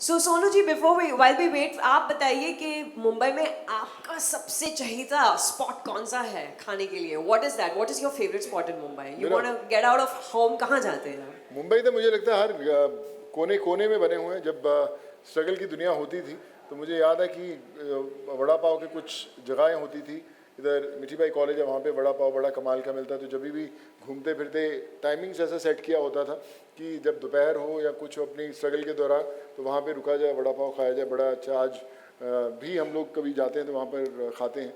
So Sonu ji, while we wait, आप बताइए कि मुंबई में आपका सबसे चहीता स्पॉट कौन सा है खाने के लिए? What is that? What is your favorite spot in Mumbai? You मेरा want to get out of home, कहाँ जाते हैं आप? मुंबई तो मुझे लगता है हर कोने कोने में बने हुए हैं। जब स्ट्रगल की दुनिया होती थी तो मुझे याद है कि वड़ा पाव की कुछ जगहें होती थी। इधर मिठी बाई कॉलेज है, वहाँ पे वड़ा पाव बड़ा कमाल का मिलता है। तो जब भी घूमते फिरते टाइमिंग्स ऐसा सेट किया होता था कि जब दोपहर हो या कुछ अपनी स्ट्रगल के दौरान तो वहाँ पे रुका जाए, वड़ा पाव खाया जाए। बड़ा अच्छा, आज भी हम लोग कभी जाते हैं तो वहाँ पर खाते हैं।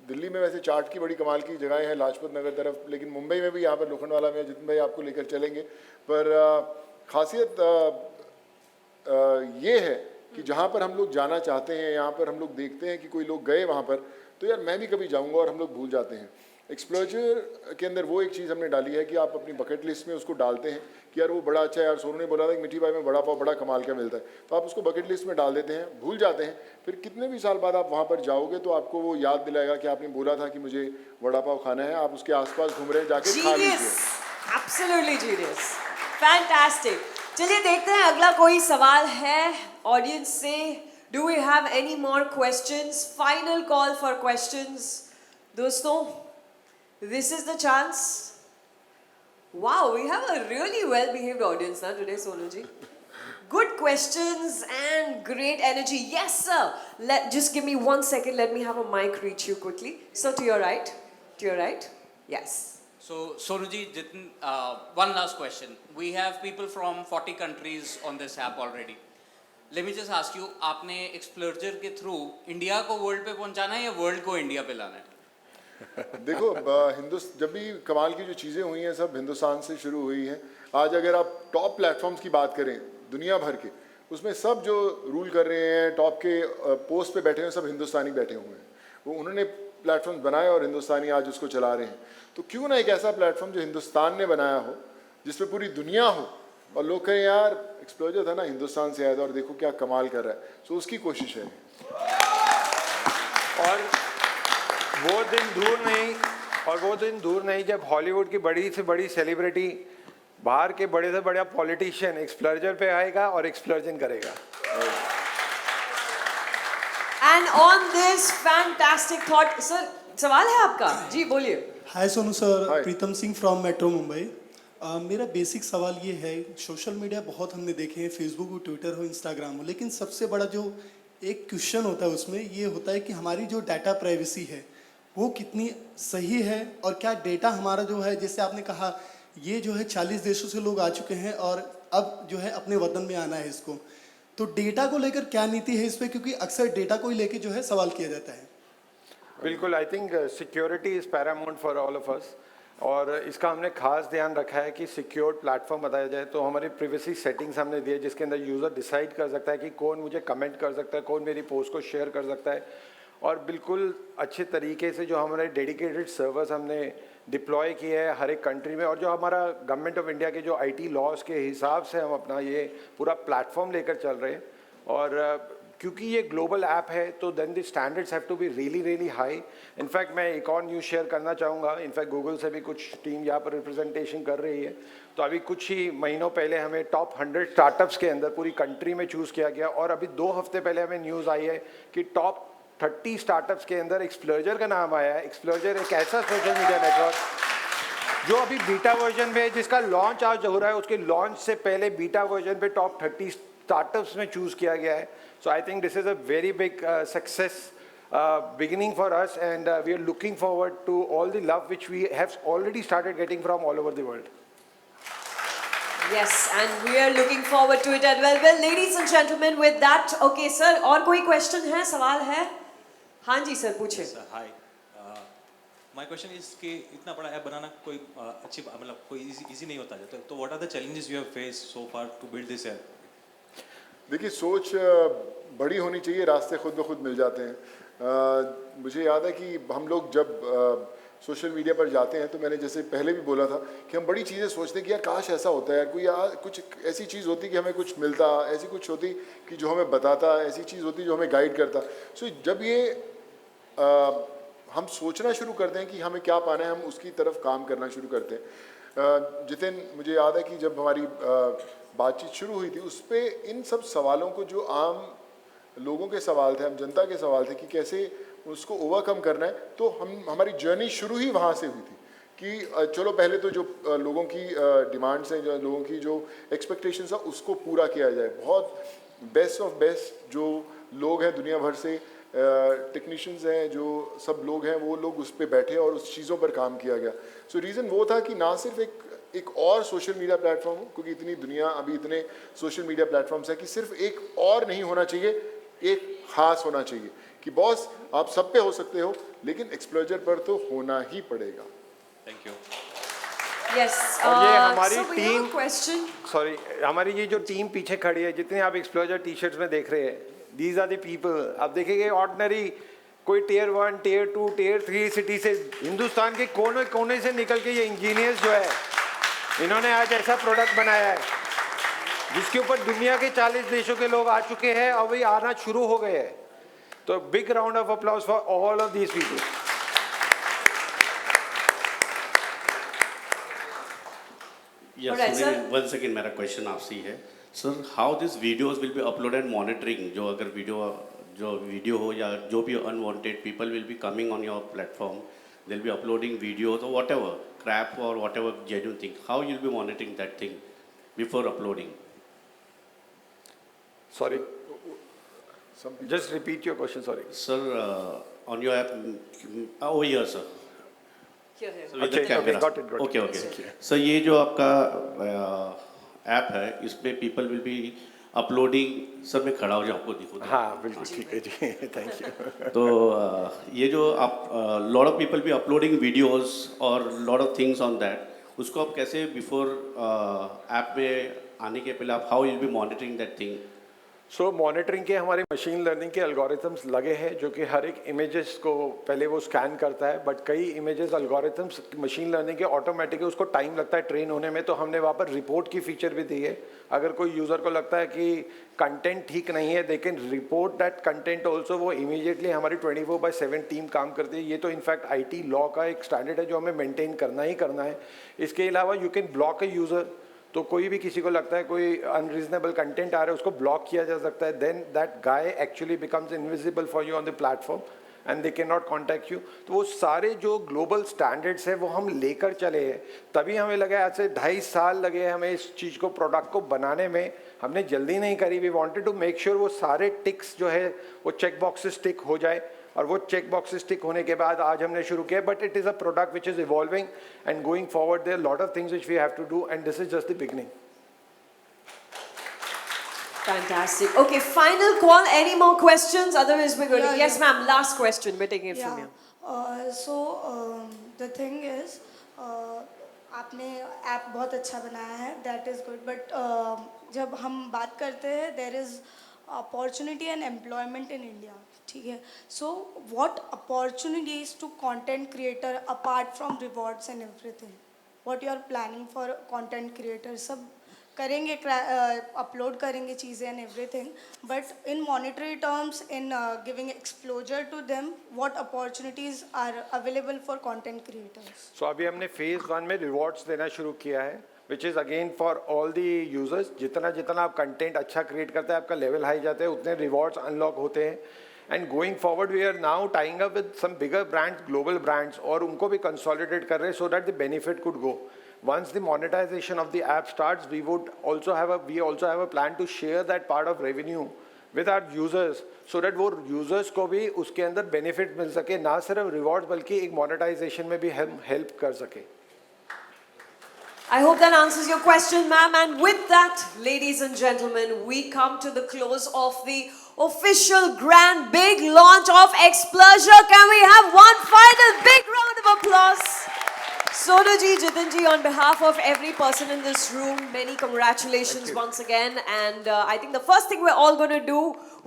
दिल्ली में वैसे चाट की बड़ी कमाल की जगहें हैं लाजपत नगर तरफ, लेकिन मुंबई में भी यहाँ पर लोखंडवाला में जितने भाई आपको लेकर चलेंगे। पर खासियत ये है कि जहाँ पर हम लोग जाना चाहते हैं, यहाँ पर हम लोग देखते हैं कि कोई लोग गए वहाँ पर, तो यार मैं भी कभी जाऊँगा, और हम लोग भूल जाते हैं। एक्सप्लोजर के अंदर वो एक चीज़ हमने डाली है कि आप अपनी बकेट लिस्ट में उसको डालते हैं कि यार वो बड़ा अच्छा है, यार सोनू ने बोला था कि मिठी बाई में वड़ा पाव बड़ा कमाल का मिलता है, तो आप उसको बकेट लिस्ट में डाल देते हैं, भूल जाते हैं। फिर कितने भी साल बाद आप वहाँ पर जाओगे तो आपको वो याद दिलाएगा कि आपने बोला था कि मुझे वड़ा पाव खाना है। आप उसके आसपास घूम रहे हैं, जाके खा लीजिए। Absolutely genius. Fantastic. चलिए देखते हैं अगला कोई सवाल है ऑडियंस से. Do we have any more questions? Final call for questions. दोस्तों, this is the chance. Wow, we have a really well-behaved audience now today, Sonu ji. Good questions and great energy. Yes, sir. Just give me 1 second. Let me have a mic reach you quickly. So to your right. To your right. Yes. So, Sonuji, one last question. We have people from 40 countries on this app already. Let me just ask you, आपने एक्सप्लोजर के through India को world पे पहुंचाना है या world को India पे लाना है? देखो, जब भी कमाल की जो चीज़ें हुई हैं सब हिंदुस्तान से शुरू हुई हैं। आज अगर आप टॉप प्लेटफॉर्म्स की बात करें दुनिया भर के, उसमें सब जो रूल कर रहे हैं, टॉप के पोस्ट पे बैठे हैं, सब हिंदुस्तानी बैठे हुए हैं। वो उन्होंने प्लेटफॉर्म बनाए और हिंदुस्तानी आज उसको चला रहे हैं। तो क्यों ना एक ऐसा प्लेटफॉर्म जो हिंदुस्तान ने बनाया हो, जिसपे पूरी दुनिया हो, और लोग कहें यार एक्सप्लोजर था ना, हिंदुस्तान से आया था और देखो क्या कमाल कर रहा है। सो उसकी कोशिश है। और वो दिन दूर नहीं जब हॉलीवुड की बड़ी से बड़ी सेलिब्रिटी, बाहर के बड़े से बड़ा पॉलिटिशियन एक्सप्लोजर पे आएगा और एक्सप्लोजन करेगा। And on this fantastic thought, sir, सवाल है आपका? जी बोलिए। Hi Sonu sir, Hi. Pritam Singh from metro Mumbai. मेरा बेसिक सवाल ये है, सोशल मीडिया बहुत हमने देखे हैं, फेसबुक हो, ट्विटर हो, इंस्टाग्राम हो, लेकिन सबसे बड़ा जो एक क्वेश्चन होता है उसमें ये होता है कि हमारी जो डाटा प्राइवेसी है वो कितनी सही है, और क्या डेटा हमारा जो है, जैसे आपने कहा ये जो है 40 देशों से लोग आ चुके हैं और अब जो है अपने वतन में आना है इसको, तो डेटा को लेकर क्या नीति है इस पर, क्योंकि अक्सर डेटा को ही लेकर जो है सवाल किया जाता है। बिल्कुल, I think security is Paramount for all of us, और इसका हमने खास ध्यान रखा है कि सिक्योर प्लेटफॉर्म बताया जाए। तो हमारी प्रिवेसी सेटिंग्स हमने दी है जिसके अंदर यूज़र डिसाइड कर सकता है कि कौन मुझे कमेंट कर सकता है, कौन मेरी पोस्ट को शेयर कर सकता है, और बिल्कुल अच्छे तरीके से जो हमारे डेडिकेटेड सर्वर्स हमने डिप्लॉय किए हैं हर एक कंट्री में, और जो हमारा गवर्नमेंट ऑफ इंडिया के जो आईटी लॉज के हिसाब से हम अपना ये पूरा प्लेटफॉर्म लेकर चल रहे हैं। और क्योंकि ये ग्लोबल ऐप है तो then the standards have to be really high. In fact मैं एक और न्यूज़ शेयर करना चाहूँगा, इनफैक्ट गूगल से भी कुछ टीम यहाँ पर रिप्रेजेंटेशन कर रही है। तो अभी कुछ ही महीनों पहले हमें टॉप 100 स्टार्टअप्स के अंदर पूरी कंट्री में चूज़ किया गया, और अभी 2 हफ्ते पहले हमें न्यूज़ आई है कि टॉप 30 स्टार्टअप्स के अंदर एक्सप्लोजर का नाम आया है। एक्सप्लोजर एक ऐसा सोशल मीडिया नेटवर्क जो अभी बीटा वर्जन में, जिसका लॉन्च आज हो रहा है, उसके लॉन्च से पहले बीटा वर्जन पे टॉप 30 स्टार्टअप्स में चूज़ किया गया है। So I think this is a very big success beginning for us, and we are looking forward to all the love which we have already started getting from all over the world. Yes, and we are looking forward to it as well. Well, ladies and gentlemen, with that, okay, sir, और कोई question है, सवाल है? हाँ जी sir, पूछिए। Sir, hi. My question is कि इतना बड़ा ऐप बनाना कोई अच्छी मतलब कोई easy नहीं होता है, तो what are the challenges you have faced so far to build this app? देखिए, सोच बड़ी होनी चाहिए, रास्ते खुद ब खुद मिल जाते हैं। मुझे याद है कि हम लोग जब सोशल मीडिया पर जाते हैं तो मैंने जैसे पहले भी बोला था कि हम बड़ी चीज़ें सोचते हैं कि यार काश ऐसा होता है, यार कोई कुछ ऐसी चीज़ होती कि हमें कुछ मिलता, ऐसी कुछ होती कि जो हमें बताता, ऐसी चीज़ होती जो हमें गाइड करता। सो जब ये हम सोचना शुरू करते हैं कि हमें क्या पाना है, हम उसकी तरफ काम करना शुरू करते हैं। जितिन, मुझे याद है कि जब हमारी बातचीत शुरू हुई थी उस पे इन सब सवालों को जो आम लोगों के सवाल थे, हम जनता के सवाल थे कि कैसे उसको ओवरकम करना है, तो हमारी जर्नी शुरू ही वहाँ से हुई थी कि चलो पहले तो जो लोगों की डिमांड्स हैं, जो लोगों की जो एक्सपेक्टेशंस है उसको पूरा किया जाए। बहुत बेस्ट ऑफ बेस्ट जो लोग हैं दुनिया भर से, टेक्नीशियंस हैं, जो सब लोग हैं, वो लोग उस पर बैठे और उस चीज़ों पर काम किया गया। सो रीज़न वो था कि ना सिर्फ एक और सोशल मीडिया प्लेटफॉर्म हो, क्योंकि इतनी दुनिया अभी इतने सोशल मीडिया प्लेटफॉर्म्स है कि सिर्फ एक और नहीं होना चाहिए, एक खास होना चाहिए कि बॉस आप सब पे हो सकते हो लेकिन एक्सप्लोजर पर तो होना ही पड़ेगा। Thank you. Yes. और ये हमारी so we have team, a question. Sorry, हमारी ये जो टीम पीछे खड़ी है, जितने आप एक्सप्लोजर टी शर्ट्स में देख रहे हैं, दीज आर द पीपल। आप देखेंगे ऑर्डिनरी कोई टियर 1, टियर 2, टियर 3 सिटी से, हिंदुस्तान के कोने कोने से निकल के ये इंजीनियर्स जो है, इन्होंने आज ऐसा प्रोडक्ट बनाया है जिसके ऊपर दुनिया के 40 देशों के लोग आ चुके हैं और वही आना शुरू हो गए हैं। तो big round of applause for all of these people. Yes, Alright, so sir. once again मेरा क्वेश्चन आपसे ही है sir, how this videos will be uploaded monitoring, जो अगर वीडियो हो या जो भी unwanted people will be coming on your platform, they will be uploading videos और वॉट एवर क्रैप और what ever genuine thing, how you will be monitoring that thing before uploading? Sorry, just repeat your question, sorry. Sir, on your app, oh here sir. Here, here. So with the Okay, camera. got it. Okay, okay. So ये जो आपका app है, इसमें people will be uploading, sir मैं खड़ा हो जाऊँ आपको दिखूँ। हाँ बिल्कुल ठीक है जी, थैंक यू। तो ये जो आप lot of people be uploading videos और lot of things on that, उसको आप कैसे before ऐप में आने के पहले आप how you'll be monitoring that thing? So monitoring के हमारे मशीन लर्निंग के एल्गोरिथम्स लगे हैं जो कि हर एक इमेजेस को पहले वो स्कैन करता है, बट कई इमेजेस एल्गोरिथम्स मशीन लर्निंग के ऑटोमेटिक उसको टाइम लगता है ट्रेन होने में, तो हमने वहाँ पर रिपोर्ट की फीचर भी दी है। अगर कोई यूज़र को लगता है कि कंटेंट ठीक नहीं है, they can report that content also, वो इमीडिएटली हमारी 24/7 टीम काम करती है। ये तो इनफैक्ट IT लॉ का एक स्टैंडर्ड है जो हमें मेंटेन करना ही करना है। इसके अलावा you can block a user, तो कोई भी किसी को लगता है कोई अनरीजनेबल कंटेंट आ रहा है उसको ब्लॉक किया जा सकता है, then that guy actually becomes invisible for you on the platform and they can not contact you. तो वो सारे जो ग्लोबल स्टैंडर्ड्स हैं वो हम लेकर चले हैं, तभी हमें लगा आज से 2.5 साल लगे हमें इस चीज़ को, प्रोडक्ट को बनाने में। हमने जल्दी नहीं करी, we wanted to make sure वो सारे टिक्स जो है वो चेक बॉक्सेस टिक हो जाए, और वो चेक बॉक्सेस टिक होने के बाद आज हमने शुरू किया। But it is a product which is evolving and going forward, there lot of things which we have to do and this is just the beginning. Fantastic. Okay, final call. Any more questions? Otherwise, we're going to. Yeah, Yes, ma'am. Last question. We're taking it from you. So the thing is, आपने app बहुत अच्छा बनाया है, that is good. But जब हम बात करते हैं, there is opportunity and employment in India. ठीक है. So what opportunities to content creator apart from rewards and everything? What you are planning for content creators? सब करेंगे, अपलोड करेंगे चीज़ें and everything, but in monetary terms, in giving exposure to them, what opportunities are available for content creators? So अभी हमने phase 1 में rewards देना शुरू किया है, which is again for all the users. जितना जितना आप कंटेंट अच्छा क्रिएट करते हैं, आपका लेवल हाई जाता है, उतने रिवॉर्ड्स अनलॉक होते हैं। And going forward we are now tying up with some bigger brands, global brands, और उनको भी कंसोलिडेट कर रहे हैं so that the benefit could go. Once the monetization of the app starts, we also have a plan to share that part of revenue with our users, so that वो users को भी उसके अंदर benefit मिल सके, ना सिर्फ rewards बल्कि एक monetization में भी help कर सके। I hope that answers your question, ma'am. And with that, ladies and gentlemen, we come to the close of the official grand big launch of Explosion. Can we have one final big round of applause? Sonu ji, Jitin ji, on behalf of every person in this room, many congratulations once again. And I think the first thing we're all going to do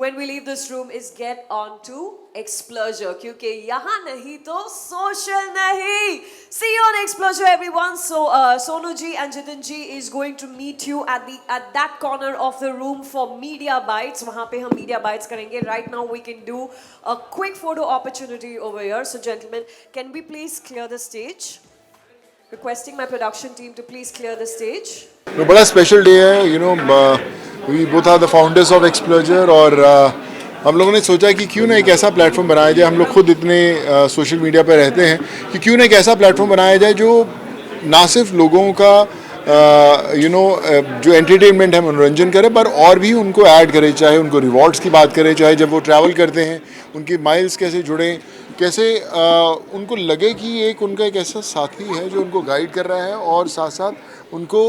when we leave this room is get on to Explosion. Kyunki yahan nahi to social nahi. See you on Explosion, everyone. So Sonu ji and Jitin ji is going to meet you at that corner of the room for Media Bites. Wahan pe hum Media Bites karenge. Right now we can do a quick photo opportunity over here. So gentlemen, can we please clear the stage? Requesting my production team to please clear the stage. तो बड़ा special day है, you know we both are the founders of Explosure, और हम लोगों ने सोचा कि क्यों ना एक ऐसा प्लेटफॉर्म बनाया जाए, हम लोग खुद इतने सोशल मीडिया पर रहते हैं कि क्यों ना एक ऐसा प्लेटफॉर्म बनाया जाए जो ना सिर्फ लोगों का जो एंटरटेनमेंट है, मनोरंजन करे, पर और भी उनको ऐड करे, चाहे उनको रिवॉर्ड्स की बात करें, चाहे जब वो ट्रैवल करते हैं उनकी माइल्स कैसे जुड़ें, कैसे उनको लगे कि एक उनका एक ऐसा साथी है जो उनको गाइड कर रहा है और साथ साथ उनको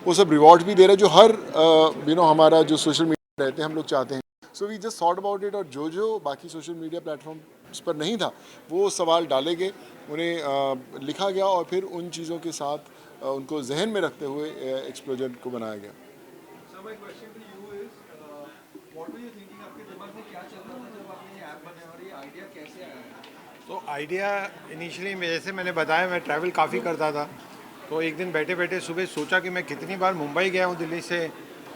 वो सब रिवॉर्ड भी दे रहा है जो हर हमारा जो सोशल मीडिया रहते हैं हम लोग चाहते हैं. So we just thought about it, और जो बाकी सोशल मीडिया प्लेटफॉर्म्स पर नहीं था वो सवाल डाले गए, उन्हें लिखा गया और फिर उन चीज़ों के साथ उनको जहन में रखते हुए एक्सप्लोजर को बनाया गया. तो आइडिया इनिशियली जैसे मैंने बताया, मैं ट्रैवल काफ़ी करता था, तो एक दिन बैठे बैठे सुबह सोचा कि मैं कितनी बार मुंबई गया हूँ दिल्ली से.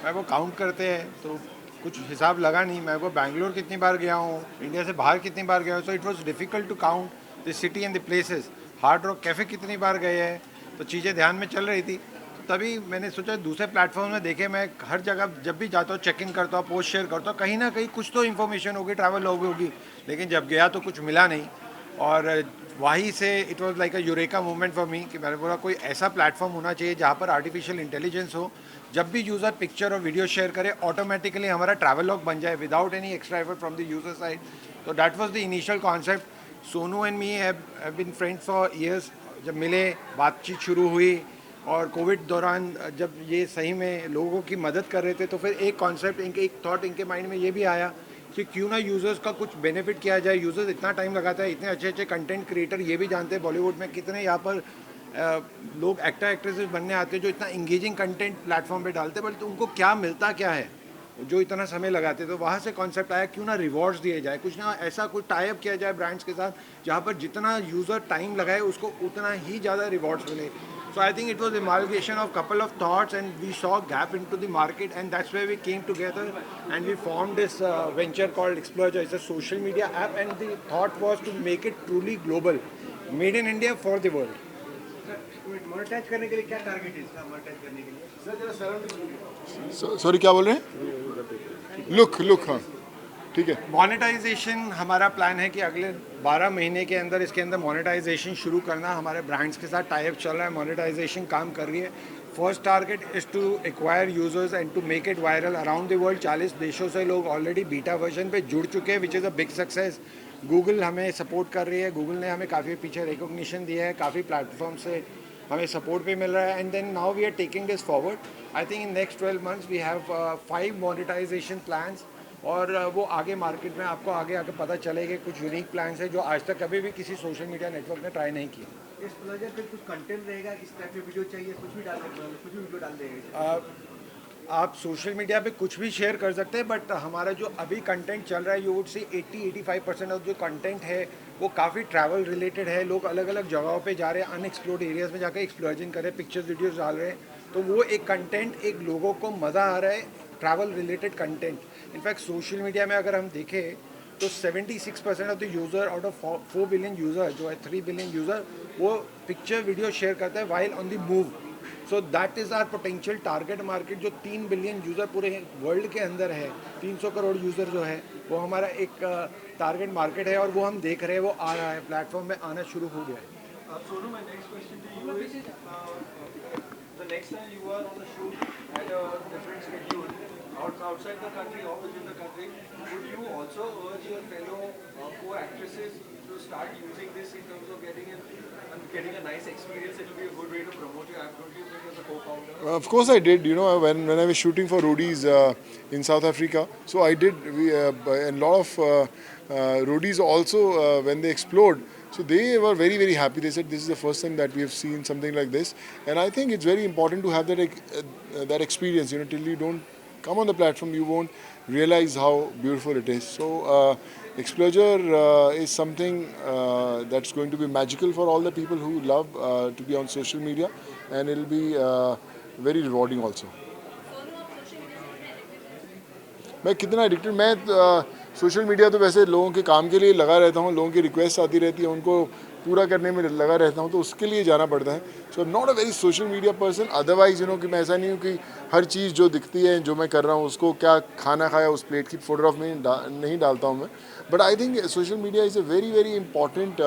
मैं वो काउंट करते हैं तो कुछ हिसाब लगा नहीं. मैं वो बैंगलोर कितनी बार गया हूँ, इंडिया से बाहर कितनी बार गया हूँ. So it was difficult to count the city and the places. Hard Rock Cafe कितनी बार गए हैं, तो चीज़ें ध्यान में चल रही थी. तो तभी मैंने सोचा दूसरे प्लेटफॉर्म में देखे, मैं हर जगह जब भी जाता हूँ चेक इन करता हूँ, पोस्ट शेयर करता हूँ, कहीं ना कहीं कुछ तो इन्फॉर्मेशन होगी, ट्रैवल होगी. लेकिन जब गया तो कुछ मिला नहीं, और वहीं से it was like a eureka movement for me कि मैंने बोला कोई ऐसा प्लेटफॉर्म होना चाहिए जहाँ पर आर्टिफिशियल इंटेलिजेंस हो. जब भी यूज़र पिक्चर और वीडियो शेयर करे, ऑटोमेटिकली हमारा ट्रैवल लॉग बन जाए without any extra effort from the user side. तो that was the initial concept. Sonu and me have been friends for years. जब मिले, बातचीत शुरू हुई, और कोविड दौरान जब ये सही में लोगों की मदद कर रहे थे, तो फिर एक कॉन्सेप्ट, एक थॉट इनके माइंड में ये भी आया कि क्यों ना यूज़र्स का कुछ बेनिफिट किया जाए. यूज़र्स इतना टाइम लगाता है, इतने अच्छे अच्छे कंटेंट क्रिएटर ये भी जानते हैं बॉलीवुड में कितने यहाँ पर लोग एक्टर एक्ट्रेसेस बनने आते हैं जो इतना इंगेजिंग कंटेंट प्लेटफॉर्म पे डालते हैं, बट उनको क्या मिलता क्या है जो इतना समय लगाते. तो वहाँ से कॉन्सेप्ट आया क्यों ना रिवॉर्ड्स दिए जाए, कुछ ना ऐसा कुछ टाई अप किया जाए ब्रांड्स के साथ जहाँ पर जितना यूज़र टाइम लगाए उसको उतना ही ज़्यादा रिवॉर्ड्स मिले. So I think it was amalgamation of couple of thoughts, and we saw gap into the market, and that's where we came together and we formed this venture called Explorer. It's a social media app, and the thought was to make it truly global, made in India for the world. Monetize करने के लिए क्या target है इसका? Monetise करने के लिए sorry क्या बोल रहे हैं? लुक हाँ ठीक है. मोनेटाइजेशन हमारा प्लान है कि अगले 12 महीने के अंदर इसके अंदर मोनेटाइजेशन शुरू करना. हमारे ब्रांड्स के साथ टाई अप चल रहा है, मोनेटाइजेशन काम कर रही है. First target is to acquire users and to make it viral around the world. 40 देशों से लोग ऑलरेडी बीटा वर्जन पे जुड़ चुके हैं, which is a big success. Google हमें सपोर्ट कर रही है, गूगल ने हमें काफ़ी पीछे रिकॉग्निशन दिया है, काफ़ी प्लेटफॉर्म से हमें सपोर्ट भी मिल रहा है. And then now we are taking this forward. I think in next 12 months we have 5 monetization plans, और वो आगे मार्केट में आपको आगे आके पता चलेगा. कुछ यूनिक प्लान्स हैं जो आज तक कभी भी किसी सोशल मीडिया नेटवर्क ने ट्राई नहीं किया. इस प्रोजेक्ट पे कुछ कंटेंट रहेगा, इस टाइप की वीडियो चाहिए, कुछ भी डाल सकते हैं, कुछ भी वीडियो डाल देंगे. आप सोशल मीडिया पे कुछ भी शेयर कर सकते हैं, बट हमारा जो अभी कंटेंट चल रहा है, यू वुड सी 80-85% ऑफ जो कंटेंट है वो काफ़ी ट्रैवल रिलेटेड है. लोग अलग अलग जगहों पे जा रहे हैं, अनएक्सप्लोर्ड एरियाज़ में जाकर एक्सप्लोरिंग कर रहे हैं, पिक्चर्स वीडियोस डाल रहे हैं. तो वो एक कंटेंट, एक लोगों को मज़ा आ रहा है, travel related content. In fact social media में अगर हम देखें तो 76% of the user out of 4 billion user, जो है 3 बिलियन यूज़र, वो पिक्चर वीडियो शेयर करता है while on the move. So that is our potential target market. जो 3 बिलियन यूज़र पूरे वर्ल्ड के अंदर है, 300 करोड़ यूज़र जो है, वो हमारा एक टारगेट मार्केट है, और वो हम देख रहे हैं वो आ रहा है, प्लेटफॉर्म में आना शुरू हो गया है. Sonu, my next question to you is, the next time you are on a shoot at a different schedule, outside the country or within the country, would you also urge your fellow co-actresses to start using this in terms of getting a nice experience? It will be a good way to promote your app, don't you think, as a co-founder? Of course I did. When I was shooting for roadies in South Africa, so I did, and a lot of roadies also when they explored, so they were very, very happy. They said this is the first time that we have seen something like this, and I think it's very important to have that experience. Till you don't come on the platform, you won't realize how beautiful it is. So Explorer is something that's going to be magical for all the people who love to be on social media, and it'll be very rewarding also. मैं कितना addicted, मैं social media तो वैसे लोगों के काम के लिए लगा रहता हूँ, लोगों की रिक्वेस्ट आती रहती है, उनको पूरा करने में लगा रहता हूँ, तो उसके लिए जाना पड़ता है. So I am not a very social media person. Otherwise कि मैं ऐसा नहीं हूँ कि हर चीज़ जो दिखती है, जो मैं कर रहा हूँ, उसको क्या खाना खाया उस प्लेट की फोटोग्राफ में नहीं डालता हूँ मैं. But I think social media is a very very important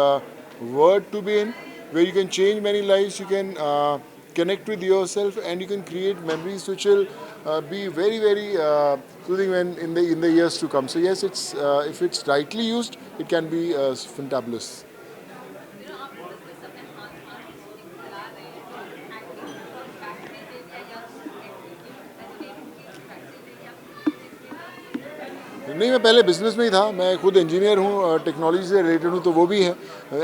word to be in, where you can change many lives, you can connect with yourself, and you can create memories which will be very very soothing when in the years to come. So yes, it's if it's rightly used, it can be fantabulous. नहीं, मैं पहले business में ही था. मैं खुद engineer हूँ, technology से related हूँ, तो वो भी है.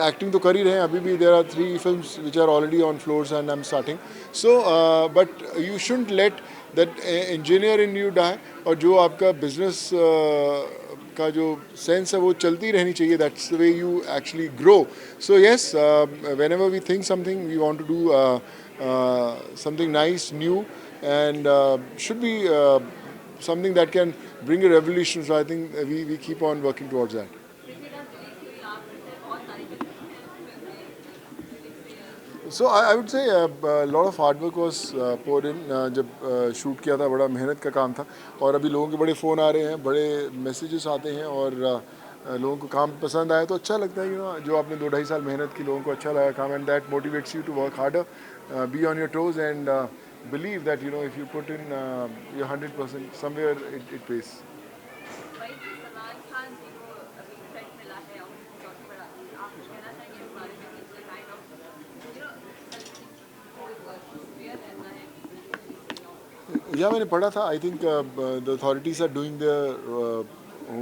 एक्टिंग तो कर ही रहे हैं अभी भी. There are 3 films which are already on floors and I am starting. So but you shouldn't let that engineer in you die. और जो आपका बिजनेस का जो सेंस है वो चलती रहनी चाहिए. That's the way you actually grow. So yes, whenever we think something, we want to do something nice, new, and should be something that can bring a revolution. So I think we keep on working towards that. So I would say a lot of hard work was poured in. जब shoot किया था, बड़ा मेहनत का काम था. और अभी लोगों के बड़े फ़ोन आ रहे हैं, बड़े मैसेजेस आते हैं, और लोगों को काम पसंद आया तो अच्छा लगता है. जो आपने 2-2.5 साल मेहनत की, लोगों को अच्छा लगा काम, and that motivates you to work harder, be on your toes, and believe that if you put in your 100%, somewhere it pays. या मैंने पढ़ा था. I think the authorities are doing their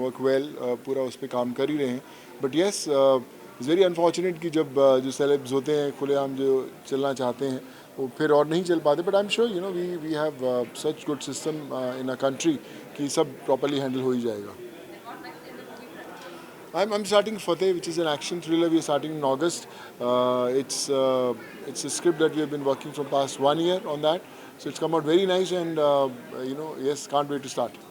work well. पूरा उस पर काम कर ही रहे हैं. But yes, it's very unfortunate कि जब जो सेलेब्स होते हैं, खुलेआम जो चलना चाहते हैं, वो फिर और नहीं चल पाते. But I am sure we have such good system in a country कि सब प्रॉपरली हैंडल हो ही जाएगा. I'm starting Fateh, which is an action thriller. We are starting in August. It's a script that we have been working for past 1 year on that. So it's come out very nice, and yes, can't wait to start.